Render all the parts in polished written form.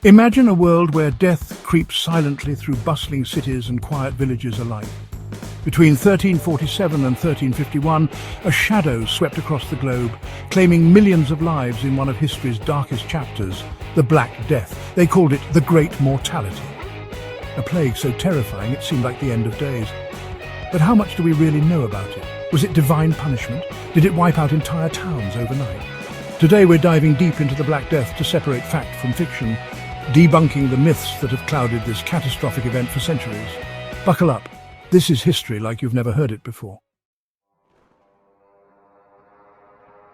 Imagine a world where death creeps silently through bustling cities and quiet villages alike. Between 1347 and 1351, a shadow swept across the globe, claiming millions of lives in one of history's darkest chapters, the Black Death. They called it the Great Mortality. A plague so terrifying it seemed like the end of days. But how much do we really know about it? Was it divine punishment? Did it wipe out entire towns overnight? Today we're diving deep into the Black Death to separate fact from fiction, debunking the myths that have clouded this catastrophic event for centuries. Buckle up. This is history like you've never heard it before.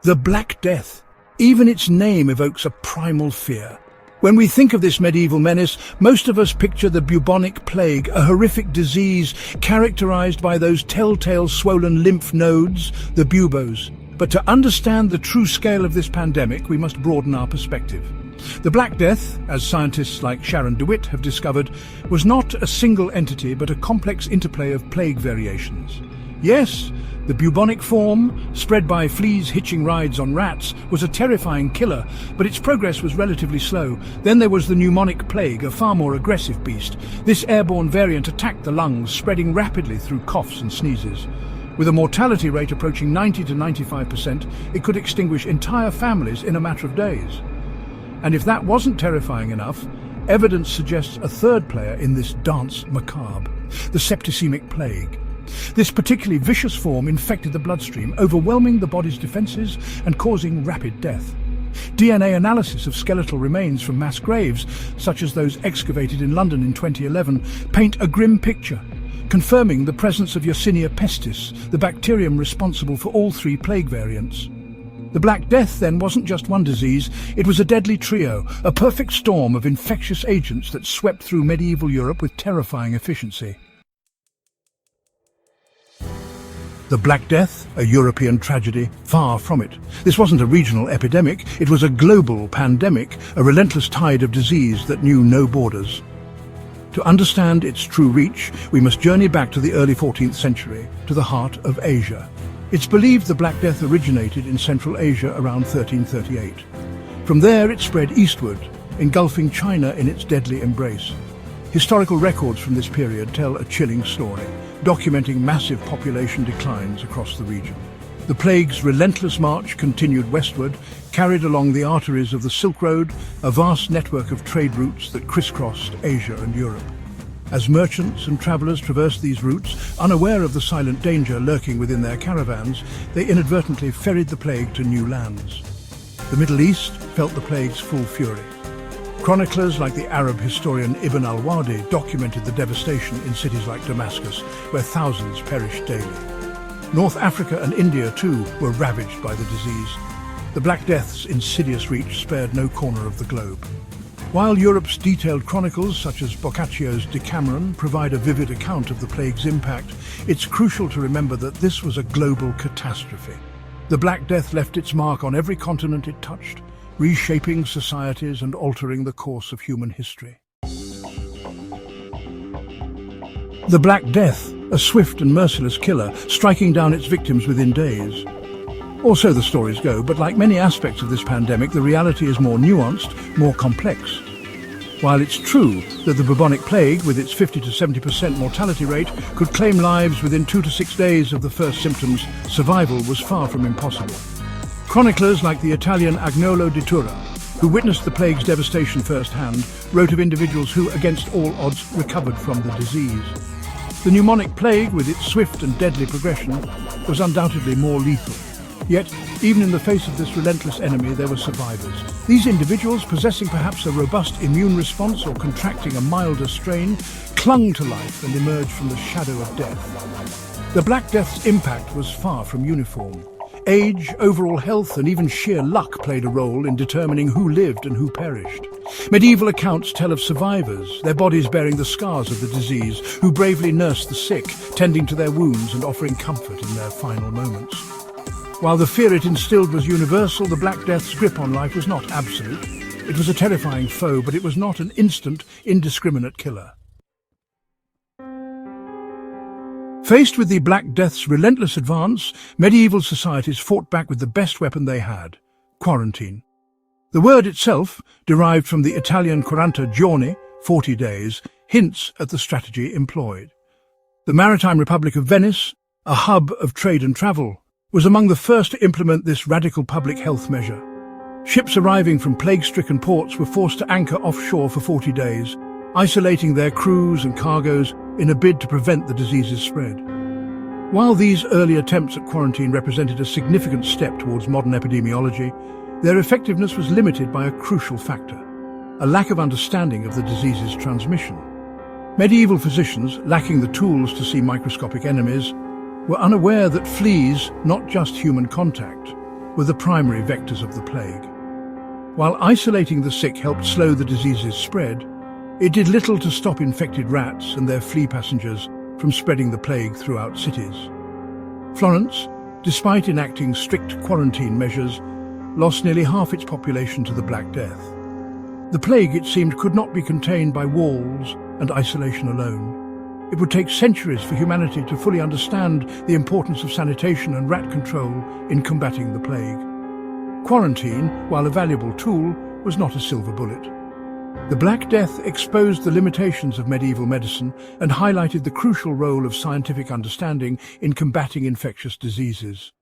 The Black Death. Even its name evokes a primal fear. When we think of this medieval menace, most of us picture the bubonic plague, a horrific disease characterized by those telltale swollen lymph nodes, the buboes. But to understand the true scale of this pandemic, we must broaden our perspective. The Black Death, as scientists like Sharon DeWitt have discovered, was not a single entity but a complex interplay of plague variations. Yes, the bubonic form, spread by fleas hitching rides on rats, was a terrifying killer, but its progress was relatively slow. Then there was the pneumonic plague, a far more aggressive beast. This airborne variant attacked the lungs, spreading rapidly through coughs and sneezes. With a mortality rate approaching 90 to 95%, it could extinguish entire families in a matter of days. And if that wasn't terrifying enough, evidence suggests a third player in this dance macabre, the septicemic plague. This particularly vicious form infected the bloodstream, overwhelming the body's defenses and causing rapid death. DNA analysis of skeletal remains from mass graves, such as those excavated in London in 2011, paint a grim picture, confirming the presence of Yersinia pestis, the bacterium responsible for all three plague variants. The Black Death, then, wasn't just one disease, it was a deadly trio, a perfect storm of infectious agents that swept through medieval Europe with terrifying efficiency. The Black Death, a European tragedy, far from it. This wasn't a regional epidemic, it was a global pandemic, a relentless tide of disease that knew no borders. To understand its true reach, we must journey back to the early 14th century, to the heart of Asia. It's believed the Black Death originated in Central Asia around 1338. From there it spread eastward, engulfing China in its deadly embrace. Historical records from this period tell a chilling story, documenting massive population declines across the region. The plague's relentless march continued westward, carried along the arteries of the Silk Road, a vast network of trade routes that crisscrossed Asia and Europe. As merchants and travelers traversed these routes, unaware of the silent danger lurking within their caravans, they inadvertently ferried the plague to new lands. The Middle East felt the plague's full fury. Chroniclers like the Arab historian Ibn al-Wadi documented the devastation in cities like Damascus, where thousands perished daily. North Africa and India, too, were ravaged by the disease. The Black Death's insidious reach spared no corner of the globe. While Europe's detailed chronicles, such as Boccaccio's Decameron, provide a vivid account of the plague's impact, it's crucial to remember that this was a global catastrophe. The Black Death left its mark on every continent it touched, reshaping societies and altering the course of human history. The Black Death, a swift and merciless killer, striking down its victims within days. Or so the stories go, but like many aspects of this pandemic, the reality is more nuanced, more complex. While it's true that the bubonic plague, with its 50 to 70% mortality rate, could claim lives within 2 to 6 days of the first symptoms, survival was far from impossible. Chroniclers like the Italian Agnolo di Tura, who witnessed the plague's devastation firsthand, wrote of individuals who, against all odds, recovered from the disease. The pneumonic plague, with its swift and deadly progression, was undoubtedly more lethal. Yet, even in the face of this relentless enemy, there were survivors. These individuals, possessing perhaps a robust immune response or contracting a milder strain, clung to life and emerged from the shadow of death. The Black Death's impact was far from uniform. Age, overall health, and even sheer luck played a role in determining who lived and who perished. Medieval accounts tell of survivors, their bodies bearing the scars of the disease, who bravely nursed the sick, tending to their wounds and offering comfort in their final moments. While the fear it instilled was universal, the Black Death's grip on life was not absolute. It was a terrifying foe, but it was not an instant, indiscriminate killer. Faced with the Black Death's relentless advance, medieval societies fought back with the best weapon they had: quarantine. The word itself, derived from the Italian 40 giorni, 40 days, hints at the strategy employed. The Maritime Republic of Venice, a hub of trade and travel, was among the first to implement this radical public health measure. Ships arriving from plague-stricken ports were forced to anchor offshore for 40 days, isolating their crews and cargoes in a bid to prevent the disease's spread. While these early attempts at quarantine represented a significant step towards modern epidemiology, their effectiveness was limited by a crucial factor: a lack of understanding of the disease's transmission. Medieval physicians, lacking the tools to see microscopic enemies, were unaware that fleas, not just human contact, were the primary vectors of the plague. While isolating the sick helped slow the disease's spread, it did little to stop infected rats and their flea passengers from spreading the plague throughout cities. Florence, despite enacting strict quarantine measures, lost nearly half its population to the Black Death. The plague, it seemed, could not be contained by walls and isolation alone. It would take centuries for humanity to fully understand the importance of sanitation and rat control in combating the plague. Quarantine, while a valuable tool, was not a silver bullet. The Black Death exposed the limitations of medieval medicine and highlighted the crucial role of scientific understanding in combating infectious diseases.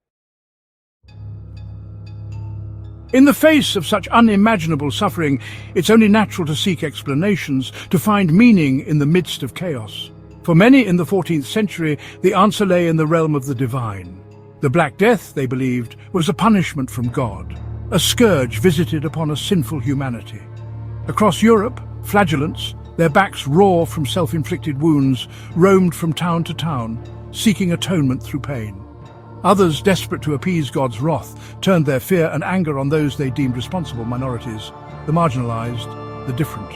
In the face of such unimaginable suffering, it's only natural to seek explanations, to find meaning in the midst of chaos. For many in the 14th century, the answer lay in the realm of the divine. The Black Death, they believed, was a punishment from God, a scourge visited upon a sinful humanity. Across Europe, flagellants, their backs raw from self-inflicted wounds, roamed from town to town, seeking atonement through pain. Others, desperate to appease God's wrath, turned their fear and anger on those they deemed responsible minorities, the marginalized, the different.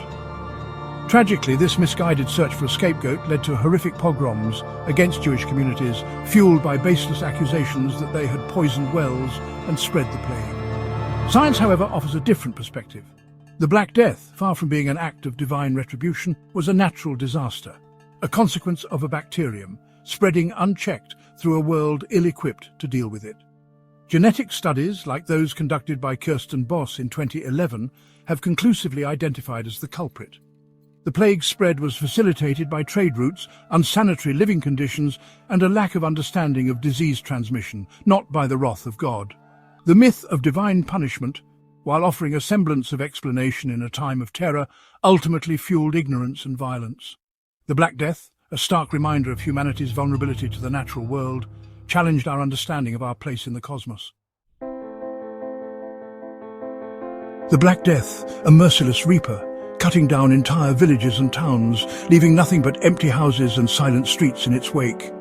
Tragically, this misguided search for a scapegoat led to horrific pogroms against Jewish communities, fueled by baseless accusations that they had poisoned wells and spread the plague. Science, however, offers a different perspective. The Black Death, far from being an act of divine retribution, was a natural disaster, a consequence of a bacterium, spreading unchecked through a world ill-equipped to deal with it. Genetic studies, like those conducted by Kirsten Boss in 2011, have conclusively identified as the culprit. The plague's spread was facilitated by trade routes, unsanitary living conditions, and a lack of understanding of disease transmission, not by the wrath of God. The myth of divine punishment, while offering a semblance of explanation in a time of terror, ultimately fueled ignorance and violence. The Black Death, a stark reminder of humanity's vulnerability to the natural world, challenged our understanding of our place in the cosmos. The Black Death, a merciless reaper, cutting down entire villages and towns, leaving nothing but empty houses and silent streets in its wake.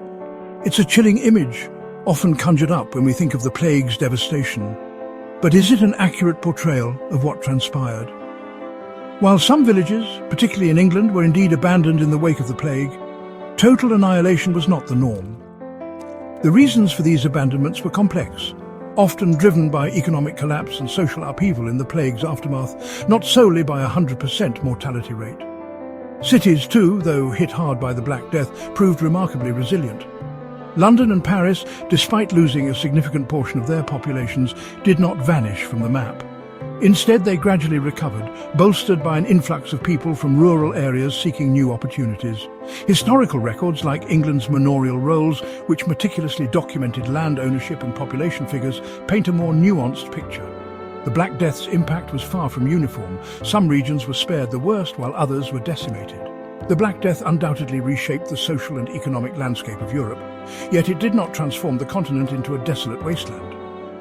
It's a chilling image, often conjured up when we think of the plague's devastation. But is it an accurate portrayal of what transpired? While some villages, particularly in England, were indeed abandoned in the wake of the plague, total annihilation was not the norm. The reasons for these abandonments were complex, often driven by economic collapse and social upheaval in the plague's aftermath, not solely by a 100% mortality rate. Cities too, though hit hard by the Black Death, proved remarkably resilient. London and Paris, despite losing a significant portion of their populations, did not vanish from the map. Instead, they gradually recovered, bolstered by an influx of people from rural areas seeking new opportunities. Historical records like England's manorial rolls, which meticulously documented land ownership and population figures, paint a more nuanced picture. The Black Death's impact was far from uniform. Some regions were spared the worst, while others were decimated. The Black Death undoubtedly reshaped the social and economic landscape of Europe, yet it did not transform the continent into a desolate wasteland.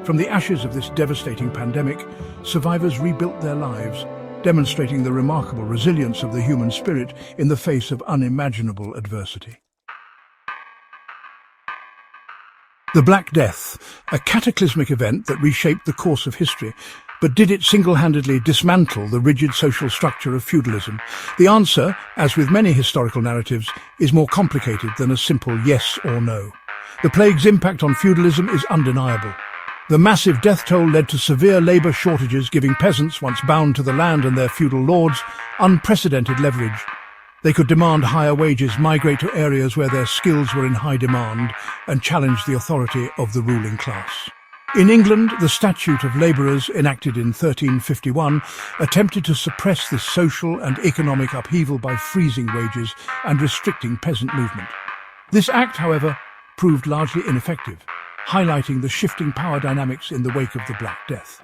From the ashes of this devastating pandemic, survivors rebuilt their lives, demonstrating the remarkable resilience of the human spirit in the face of unimaginable adversity. The Black Death, a cataclysmic event that reshaped the course of history, but did it single-handedly dismantle the rigid social structure of feudalism? The answer, as with many historical narratives, is more complicated than a simple yes or no. The plague's impact on feudalism is undeniable. The massive death toll led to severe labour shortages, giving peasants, once bound to the land and their feudal lords, unprecedented leverage. They could demand higher wages, migrate to areas where their skills were in high demand, and challenge the authority of the ruling class. In England, the Statute of Labourers, enacted in 1351, attempted to suppress this social and economic upheaval by freezing wages and restricting peasant movement. This act, however, proved largely ineffective, highlighting the shifting power dynamics in the wake of the Black Death.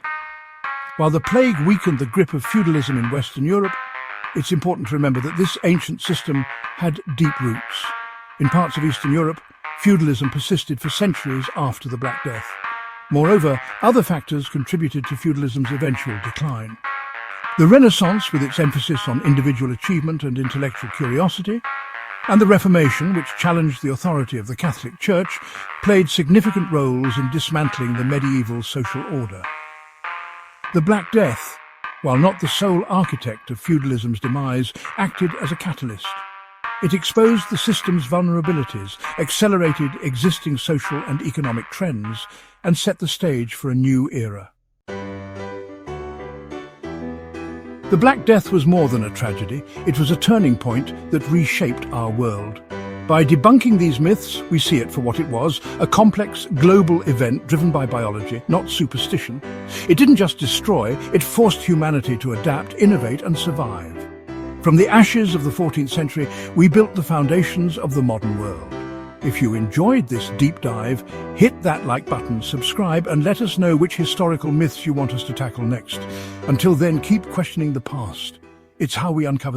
While the plague weakened the grip of feudalism in Western Europe, it's important to remember that this ancient system had deep roots. In parts of Eastern Europe, feudalism persisted for centuries after the Black Death. Moreover, other factors contributed to feudalism's eventual decline. The Renaissance, with its emphasis on individual achievement and intellectual curiosity, and the Reformation, which challenged the authority of the Catholic Church, played significant roles in dismantling the medieval social order. The Black Death, while not the sole architect of feudalism's demise, acted as a catalyst. It exposed the system's vulnerabilities, accelerated existing social and economic trends, and set the stage for a new era. The Black Death was more than a tragedy. It was a turning point that reshaped our world. By debunking these myths, we see it for what it was, a complex global event driven by biology, not superstition. It didn't just destroy, it forced humanity to adapt, innovate, and survive. From the ashes of the 14th century, we built the foundations of the modern world. If you enjoyed this deep dive, hit that like button, subscribe, and let us know which historical myths you want us to tackle next. Until then, keep questioning the past. It's how we uncover